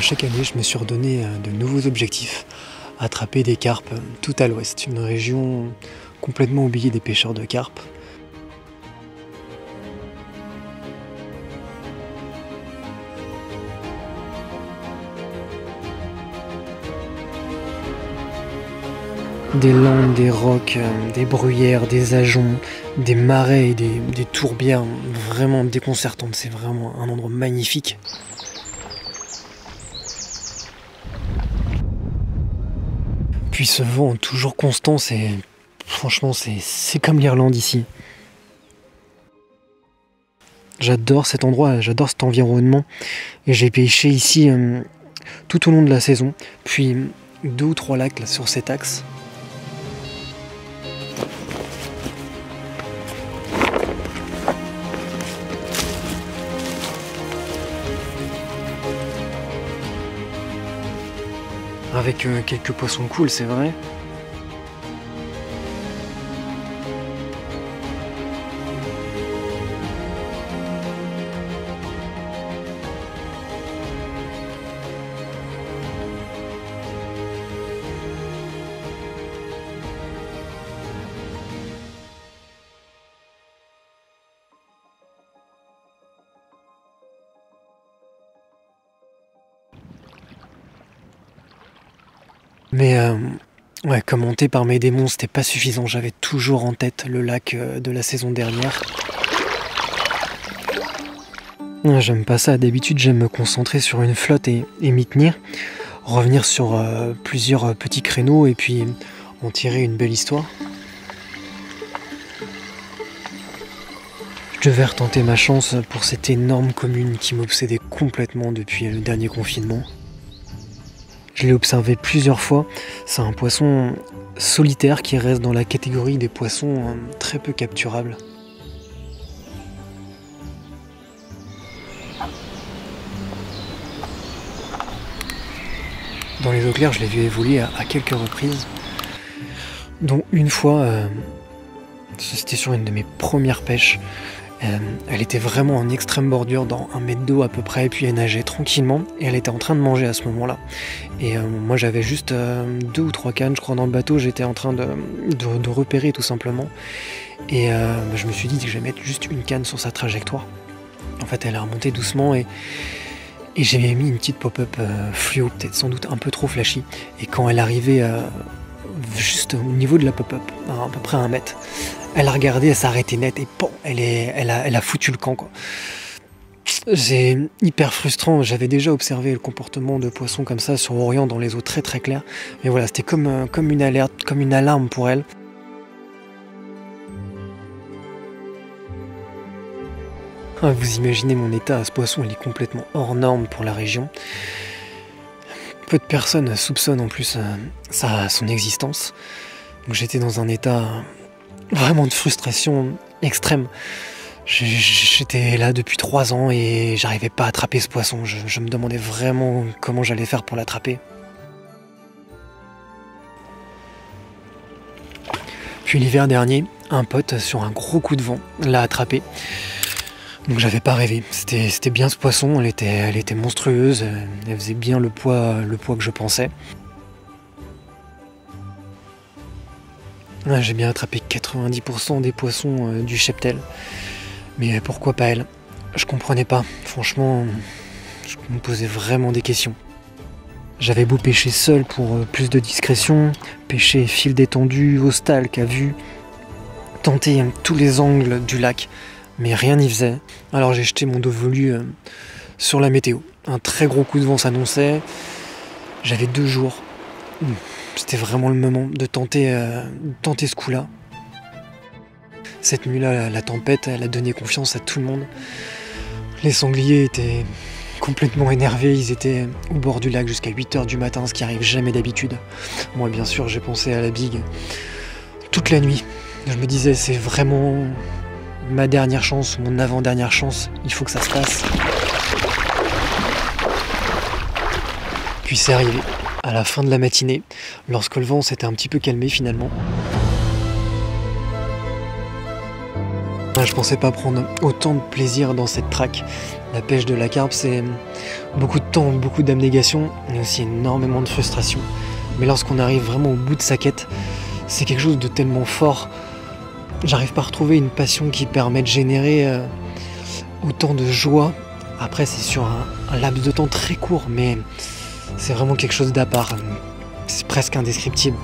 Chaque année, je me suis redonné de nouveaux objectifs. Attraper des carpes tout à l'ouest, une région complètement oubliée des pêcheurs de carpes. Des landes, des rocs, des bruyères, des ajoncs, des marais et des tourbières vraiment déconcertantes. C'est vraiment un endroit magnifique. Puis ce vent toujours constant, franchement c'est comme l'Irlande ici. J'adore cet endroit, j'adore cet environnement. Et j'ai pêché ici tout au long de la saison. Puis 2 ou 3 lacs là, sur cet axe. Avec quelques poissons cool, c'est vrai. Mais ouais, comme hanté par mes démons, c'était pas suffisant. J'avais toujours en tête le lac de la saison dernière. J'aime pas ça. D'habitude, j'aime me concentrer sur une flotte et m'y tenir. Revenir sur plusieurs petits créneaux et puis en tirer une belle histoire. Je devais retenter ma chance pour cette énorme commune qui m'obsédait complètement depuis le dernier confinement. Je l'ai observé plusieurs fois. C'est un poisson solitaire qui reste dans la catégorie des poissons très peu capturables. Dans les eaux claires, je l'ai vu évoluer à quelques reprises. Dont une fois, c'était sur une de mes premières pêches. Elle était vraiment en extrême bordure, dans 1 mètre d'eau à peu près, et puis elle nageait tranquillement, et elle était en train de manger à ce moment-là. Et moi j'avais juste 2 ou 3 cannes, je crois, dans le bateau, j'étais en train de repérer tout simplement. Et je me suis dit que je vais mettre juste une canne sur sa trajectoire. En fait, elle a remonté doucement, et j'ai mis une petite pop-up fluo, peut-être sans doute un peu trop flashy. Et quand elle arrivait juste au niveau de la pop-up, à peu près à 1 mètre, elle a regardé, elle s'est arrêtée net et bon, elle a foutu le camp, quoi. C'est hyper frustrant. J'avais déjà observé le comportement de poissons comme ça sur Orient dans les eaux très très claires. Mais voilà, c'était comme une alerte, comme une alarme pour elle. Vous imaginez mon état, ce poisson il est complètement hors norme pour la région. Peu de personnes soupçonnent en plus son existence. Donc j'étais dans un état vraiment de frustration extrême. J'étais là depuis 3 ans et j'arrivais pas à attraper ce poisson. Je me demandais vraiment comment j'allais faire pour l'attraper. Puis l'hiver dernier, un pote sur un gros coup de vent l'a attrapé. Donc j'avais pas rêvé. C'était bien ce poisson, elle était monstrueuse, elle faisait bien le poids que je pensais. J'ai bien attrapé 90% des poissons du cheptel. Mais pourquoi pas elle? Je comprenais pas. Franchement, je me posais vraiment des questions. J'avais beau pêcher seul pour plus de discrétion, pêcher fil détendu, hostalque à vue, tenter tous les angles du lac, mais rien n'y faisait. Alors j'ai jeté mon dos velu sur la météo. Un très gros coup de vent s'annonçait. J'avais 2 jours. C'était vraiment le moment de tenter ce coup-là. Cette nuit-là, la tempête, elle a donné confiance à tout le monde. Les sangliers étaient complètement énervés, ils étaient au bord du lac jusqu'à 8 h du matin, ce qui arrive jamais d'habitude. Moi, bien sûr, j'ai pensé à la big toute la nuit. Je me disais, c'est vraiment ma dernière chance, mon avant-dernière chance, il faut que ça se passe. Puis c'est arrivé, à la fin de la matinée, lorsque le vent s'était un petit peu calmé finalement. Je pensais pas prendre autant de plaisir dans cette traque. La pêche de la carpe, c'est beaucoup de temps, beaucoup d'abnégation, mais aussi énormément de frustration. Mais lorsqu'on arrive vraiment au bout de sa quête, c'est quelque chose de tellement fort. J'arrive pas à retrouver une passion qui permet de générer autant de joie. Après, c'est sur un laps de temps très court, mais c'est vraiment quelque chose d'à part. C'est presque indescriptible.